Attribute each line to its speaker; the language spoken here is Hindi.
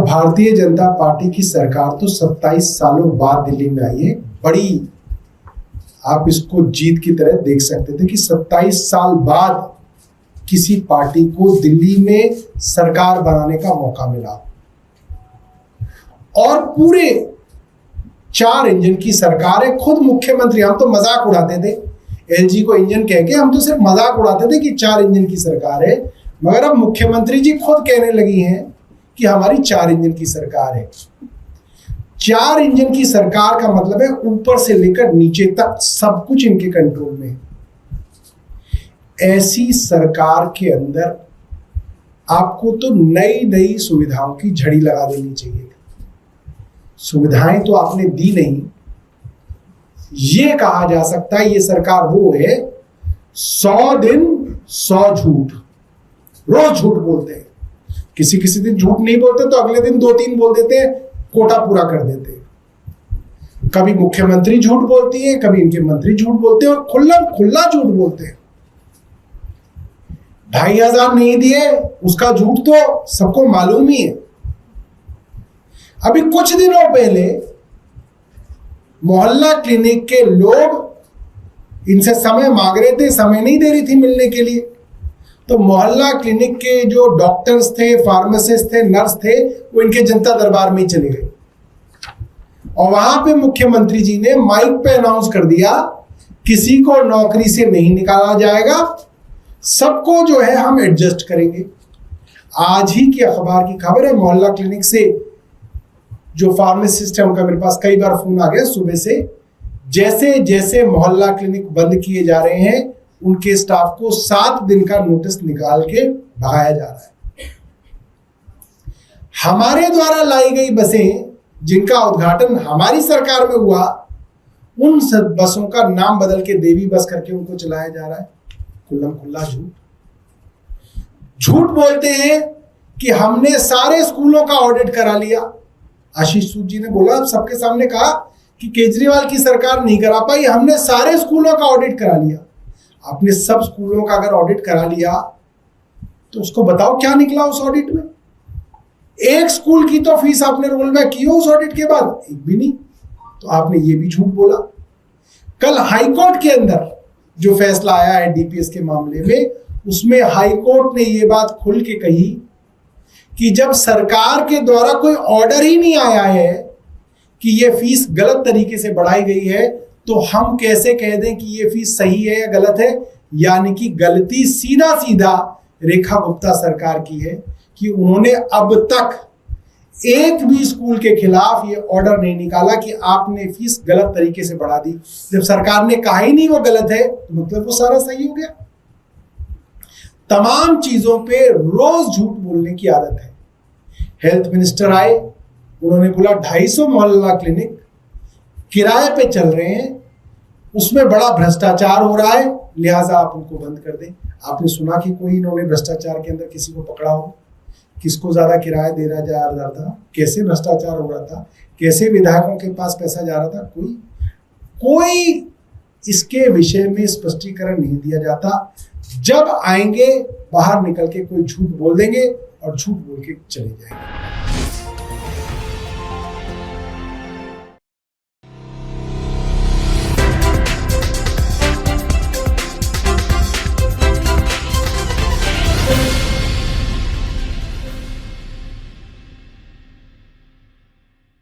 Speaker 1: भारतीय जनता पार्टी की सरकार तो 27 सालों बाद दिल्ली में आई है। बड़ी, आप इसको जीत की तरह देख सकते थे कि 27 साल बाद किसी पार्टी को दिल्ली में सरकार बनाने का मौका मिला और पूरे 4 इंजन की सरकार है। खुद मुख्यमंत्री, हम तो मजाक उड़ाते थे एलजी को इंजन कह के, हम तो सिर्फ मजाक उड़ाते थे कि 4 इंजन की सरकार है, मगर अब मुख्यमंत्री जी खुद कहने लगी हैं कि हमारी 4 इंजन की सरकार है। 4 इंजन की सरकार का मतलब है ऊपर से लेकर नीचे तक सब कुछ इनके कंट्रोल में। ऐसी सरकार के अंदर आपको तो नई नई सुविधाओं की झड़ी लगा देनी चाहिए। सुविधाएं तो आपने दी नहीं। ये कहा जा सकता है ये सरकार वो है 100 दिन 100 झूठ, रोज झूठ बोलते हैं। किसी किसी दिन झूठ नहीं बोलते तो अगले दिन 2-3 बोल देते हैं, कोटा पूरा कर देते हैं। कभी मुख्यमंत्री झूठ बोलती है, कभी इनके मंत्री झूठ बोलते हैं और खुल्ला खुल्ला झूठ बोलते हैं। 2500 नहीं दिए उसका झूठ तो सबको मालूम ही है। अभी कुछ दिनों पहले मोहल्ला क्लिनिक के लोग इनसे समय मांग रहे थे, समय नहीं दे रही थी मिलने के लिए, तो मोहल्ला क्लिनिक के जो डॉक्टर्स थे, फार्मासिस्ट थे, नर्स थे, वो इनके जनता दरबार में ही चले गए और वहां पे मुख्यमंत्री जी ने माइक पे अनाउंस कर दिया किसी को नौकरी से नहीं निकाला जाएगा, सबको जो है हम एडजस्ट करेंगे। आज ही की अखबार की खबर है, मोहल्ला क्लिनिक से जो फार्मासिस्ट है उनका मेरे पास कई बार फोन आ गया सुबह से। जैसे जैसे मोहल्ला क्लिनिक बंद किए जा रहे हैं उनके स्टाफ को 7 दिन का नोटिस निकाल के भगाया जा रहा है। हमारे द्वारा लाई गई बसें जिनका उद्घाटन हमारी सरकार में हुआ, उन बसों का नाम बदल के देवी बस करके उनको चलाया जा रहा है। खुल्लम खुल्ला झूठ बोलते हैं कि हमने सारे स्कूलों का ऑडिट करा लिया। आशीष सूद जी ने बोला, सबके सामने कहा कि केजरीवाल की सरकार नहीं करा पाई, हमने सारे स्कूलों का ऑडिट करा लिया। आपने सब स्कूलों का अगर ऑडिट करा लिया तो उसको बताओ क्या निकला उस ऑडिट में। एक स्कूल की तो फीस आपने रोल बैक की हो उस ऑडिट के बाद, एक भी नहीं। तो आपने ये भी झूठ बोला। कल हाईकोर्ट के अंदर जो फैसला आया है डीपीएस के मामले में, उसमें हाईकोर्ट ने ये बात खुल के कही कि जब सरकार के द्वारा कोई ऑर्डर ही नहीं आया है कि ये फीस गलत तरीके से बढ़ाई गई है, तो हम कैसे कह दें कि ये फीस सही है या गलत है। यानी कि गलती सीधा सीधा रेखा गुप्ता सरकार की है कि उन्होंने अब तक एक भी स्कूल के खिलाफ ये ऑर्डर नहीं निकाला कि आपने फीस गलत तरीके से बढ़ा दी। जब सरकार ने कहा ही नहीं वो गलत है तो मतलब वो सारा सही हो गया। तमाम चीजों पे रोज झूठ बोलने की आदत है। हेल्थ मिनिस्टर आए, उन्होंने बोला 250 मोहल्ला क्लिनिक किराए पे चल रहे हैं, उसमें बड़ा भ्रष्टाचार हो रहा है, लिहाजा आप उनको बंद कर दें। आपने सुना कि कोई इन्होंने भ्रष्टाचार के अंदर किसी को पकड़ा हो? किसको ज्यादा किराया दे रहा जा रहा था, कैसे भ्रष्टाचार हो रहा था, कैसे विधायकों के पास पैसा जा रहा था, कोई इसके विषय में स्पष्टीकरण नहीं दिया जाता। जब आएंगे बाहर निकल के कोई झूठ बोल देंगे और झूठ बोल के चले जाएंगे।